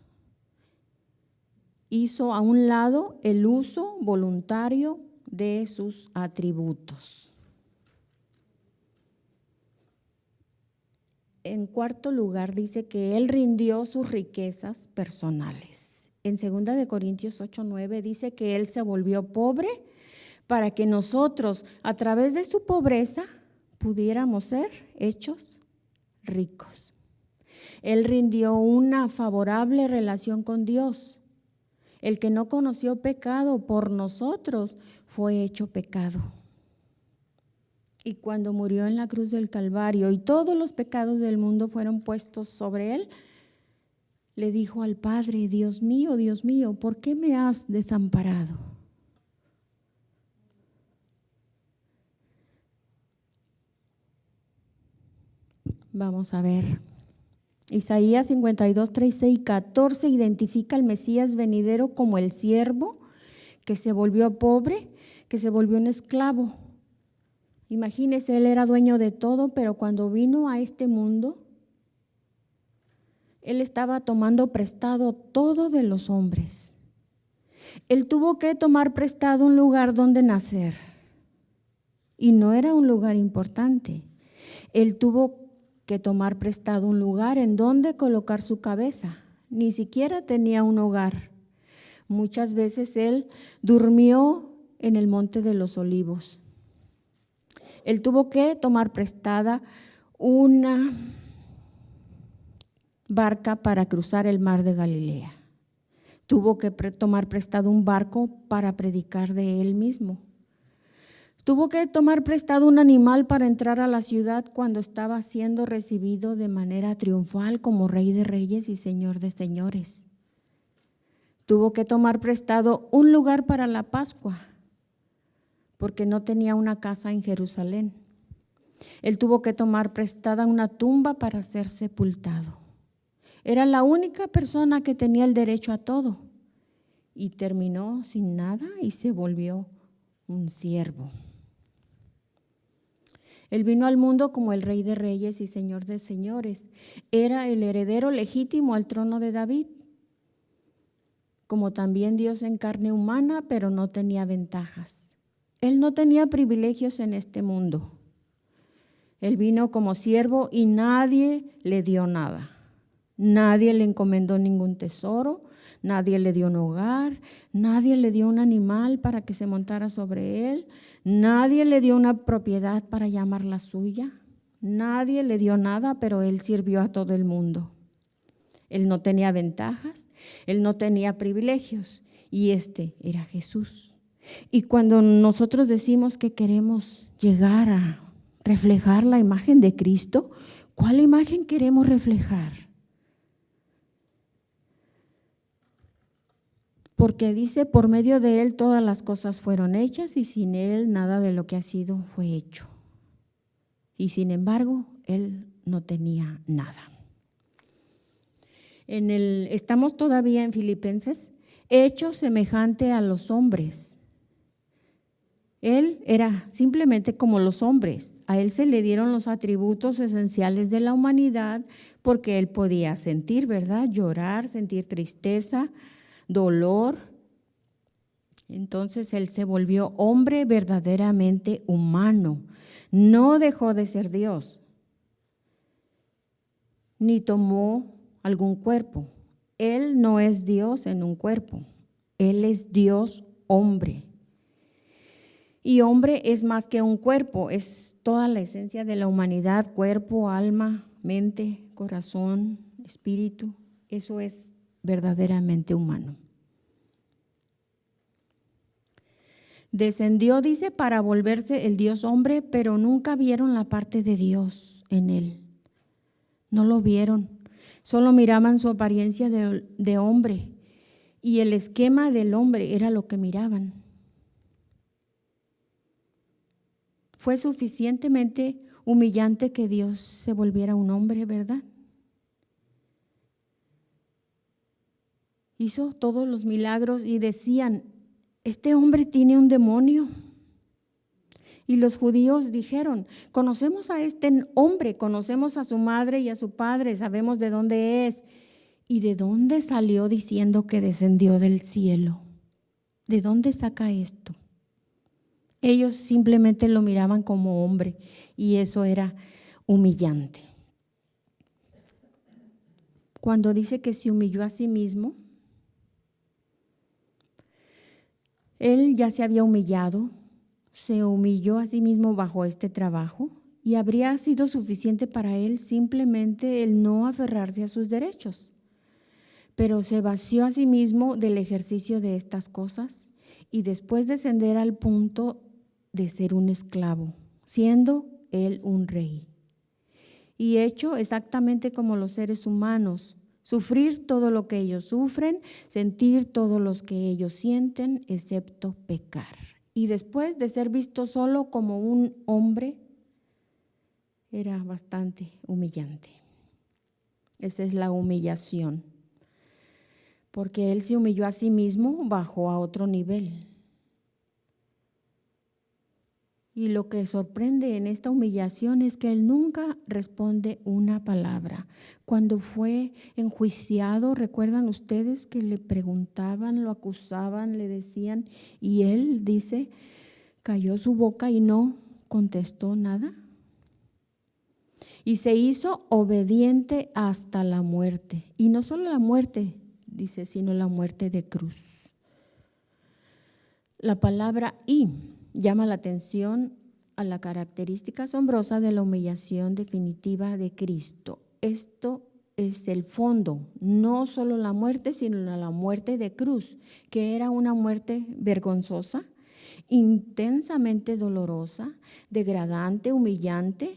Hizo a un lado el uso voluntario de sus atributos. En cuarto lugar, dice que Él rindió sus riquezas personales. En 2 Corintios 8:9 dice que Él se volvió pobre para que nosotros, a través de su pobreza, pudiéramos ser hechos ricos. Él rindió una favorable relación con Dios. El que no conoció pecado por nosotros fue hecho pecado. Y cuando murió en la cruz del Calvario y todos los pecados del mundo fueron puestos sobre Él, le dijo al Padre: Dios mío, ¿por qué me has desamparado? Vamos a ver. Isaías 52, 13 y 14 identifica al Mesías venidero como el siervo que se volvió pobre, que se volvió un esclavo. Imagínese, Él era dueño de todo, pero cuando vino a este mundo, Él estaba tomando prestado todo de los hombres. Él tuvo que tomar prestado un lugar donde nacer, y no era un lugar importante. Él tuvo que tomar prestado un lugar en donde colocar su cabeza. Ni siquiera tenía un hogar. Muchas veces Él durmió en el Monte de los Olivos. Él tuvo que tomar prestada una barca para cruzar el mar de Galilea. Tuvo que tomar prestado un barco para predicar de Él mismo. Tuvo que tomar prestado un animal para entrar a la ciudad cuando estaba siendo recibido de manera triunfal como Rey de Reyes y Señor de Señores. Tuvo que tomar prestado un lugar para la Pascua, porque no tenía una casa en Jerusalén. Él tuvo que tomar prestada una tumba para ser sepultado. Era la única persona que tenía el derecho a todo, y terminó sin nada y se volvió un siervo. Él vino al mundo como el Rey de Reyes y Señor de Señores. Era el heredero legítimo al trono de David, como también Dios en carne humana, pero no tenía ventajas. Él no tenía privilegios en este mundo. Él vino como siervo y nadie le dio nada. Nadie le encomendó ningún tesoro, nadie le dio un hogar, nadie le dio un animal para que se montara sobre él, nadie le dio una propiedad para llamarla suya, nadie le dio nada, pero Él sirvió a todo el mundo. Él no tenía ventajas, Él no tenía privilegios, y este era Jesús. Y cuando nosotros decimos que queremos llegar a reflejar la imagen de Cristo, ¿cuál imagen queremos reflejar? Porque dice, por medio de Él todas las cosas fueron hechas y sin Él nada de lo que ha sido fue hecho. Y sin embargo, Él no tenía nada. Estamos todavía en Filipenses, hecho semejante a los hombres. Él era simplemente como los hombres. A Él se le dieron los atributos esenciales de la humanidad porque Él podía sentir, ¿verdad? Llorar, sentir tristeza, dolor. Entonces Él se volvió hombre verdaderamente humano. No dejó de ser Dios, ni tomó algún cuerpo. Él no es Dios en un cuerpo. Él es Dios hombre. Y hombre es más que un cuerpo, es toda la esencia de la humanidad: cuerpo, alma, mente, corazón, espíritu. Eso es verdaderamente humano. Descendió, dice, para volverse el Dios hombre, pero nunca vieron la parte de Dios en Él. No lo vieron, solo miraban su apariencia de hombre, y el esquema del hombre era lo que miraban. Fue suficientemente humillante que Dios se volviera un hombre, ¿verdad? Hizo todos los milagros y decían, este hombre tiene un demonio. Y los judíos dijeron, conocemos a este hombre, conocemos a su madre y a su padre, sabemos de dónde es. ¿Y de dónde salió diciendo que descendió del cielo? ¿De dónde saca esto? Ellos simplemente lo miraban como hombre y eso era humillante. Cuando dice que se humilló a sí mismo, él ya se había humillado, se humilló a sí mismo bajo este trabajo y habría sido suficiente para él simplemente el no aferrarse a sus derechos. Pero se vació a sí mismo del ejercicio de estas cosas y después descender al punto de ser un esclavo, siendo él un rey. Y hecho exactamente como los seres humanos, sufrir todo lo que ellos sufren, sentir todo lo que ellos sienten, excepto pecar. Y después de ser visto solo como un hombre, era bastante humillante. Esa es la humillación. Porque él se humilló a sí mismo, bajó a otro nivel. Y lo que sorprende en esta humillación es que él nunca responde una palabra. Cuando fue enjuiciado, ¿recuerdan ustedes que le preguntaban, lo acusaban, le decían? Y él dice, cayó su boca y no contestó nada. Y se hizo obediente hasta la muerte. Y no solo la muerte, dice, sino la muerte de cruz. La palabra "y" llama la atención a la característica asombrosa de la humillación definitiva de Cristo. Esto es el fondo, no solo la muerte, sino la muerte de cruz, que era una muerte vergonzosa, intensamente dolorosa, degradante, humillante.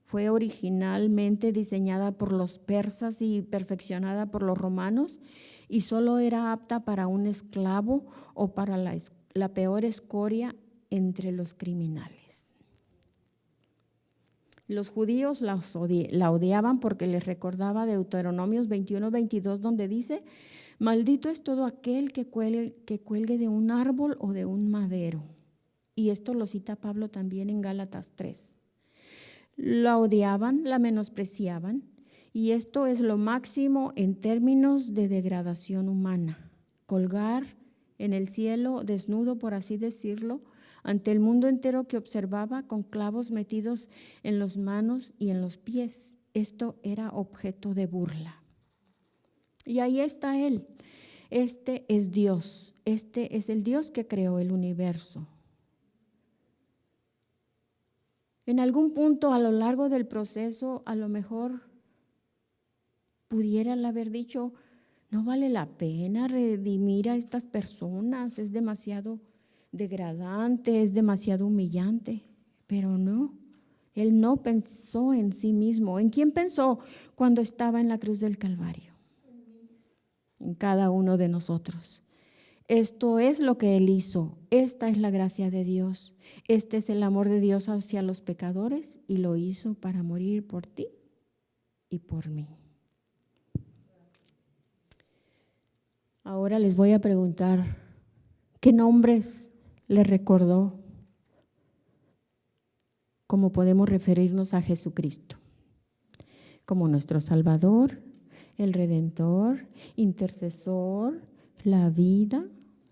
Fue originalmente diseñada por los persas y perfeccionada por los romanos y solo era apta para un esclavo o para la peor escoria entre los criminales. Los judíos la odiaban porque les recordaba Deuteronomios 21:22, donde dice, maldito es todo aquel que cuelgue de un árbol o de un madero. Y esto lo cita Pablo también en Gálatas 3. La odiaban, la menospreciaban, y esto es lo máximo en términos de degradación humana. Colgar en el cielo, desnudo por así decirlo, ante el mundo entero que observaba con clavos metidos en las manos y en los pies. Esto era objeto de burla. Y ahí está él. Este es Dios. Este es el Dios que creó el universo. En algún punto a lo largo del proceso, a lo mejor pudieran haber dicho, no vale la pena redimir a estas personas, es demasiado degradante, es demasiado humillante, pero no, él no pensó en sí mismo. ¿En quién pensó cuando estaba en la cruz del Calvario? En cada uno de nosotros. Esto es lo que él hizo, esta es la gracia de Dios, este es el amor de Dios hacia los pecadores y lo hizo para morir por ti y por mí. Ahora les voy a preguntar, ¿qué nombres le recordó? ¿Cómo podemos referirnos a Jesucristo? Como nuestro Salvador, el Redentor, intercesor, la vida,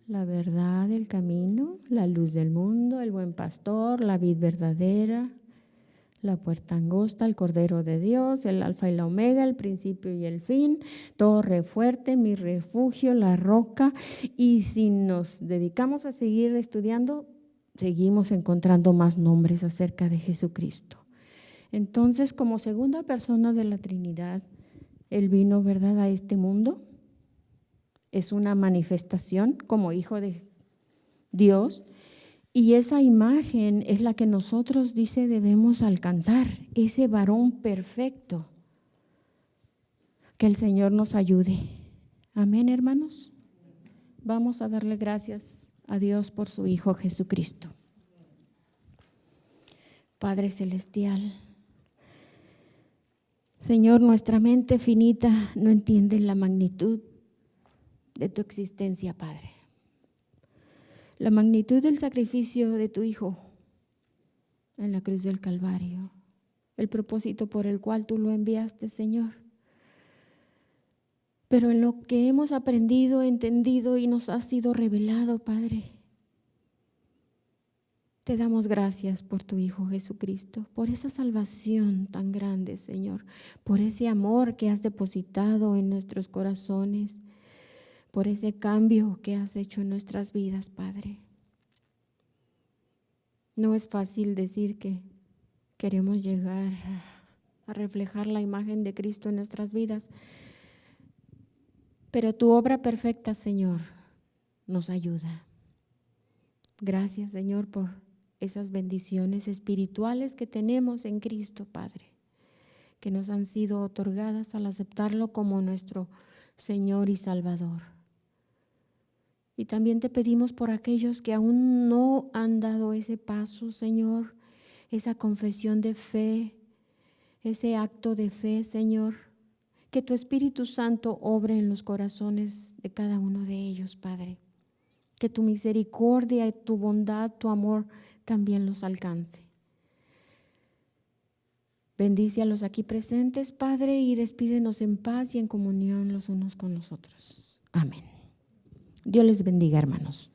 la verdad, el camino, la luz del mundo, el buen pastor, la vid verdadera, la puerta angosta, el Cordero de Dios, el alfa y la omega, el principio y el fin, torre fuerte, mi refugio, la roca. Y si nos dedicamos a seguir estudiando, seguimos encontrando más nombres acerca de Jesucristo. Entonces, como segunda persona de la Trinidad, Él vino, ¿verdad?, a este mundo. Es una manifestación como hijo de Dios y esa imagen es la que nosotros, dice, debemos alcanzar, ese varón perfecto. Que el Señor nos ayude. Amén, hermanos. Vamos a darle gracias a Dios por su Hijo Jesucristo. Padre Celestial. Señor, nuestra mente finita no entiende la magnitud de tu existencia, Padre. La magnitud del sacrificio de tu Hijo en la cruz del Calvario. El propósito por el cual tú lo enviaste, Señor. Pero en lo que hemos aprendido, entendido y nos ha sido revelado, Padre, te damos gracias por tu Hijo Jesucristo, por esa salvación tan grande, Señor, por ese amor que has depositado en nuestros corazones, por ese cambio que has hecho en nuestras vidas, Padre. No es fácil decir que queremos llegar a reflejar la imagen de Cristo en nuestras vidas, pero tu obra perfecta, Señor, nos ayuda. Gracias, Señor, por esas bendiciones espirituales que tenemos en Cristo, Padre, que nos han sido otorgadas al aceptarlo como nuestro Señor y Salvador. Y también te pedimos por aquellos que aún no han dado ese paso, Señor, esa confesión de fe, ese acto de fe, Señor, que tu Espíritu Santo obre en los corazones de cada uno de ellos, Padre. Que tu misericordia, tu bondad, tu amor también los alcance. Bendice a los aquí presentes, Padre, y despídenos en paz y en comunión los unos con los otros. Amén. Dios les bendiga, hermanos.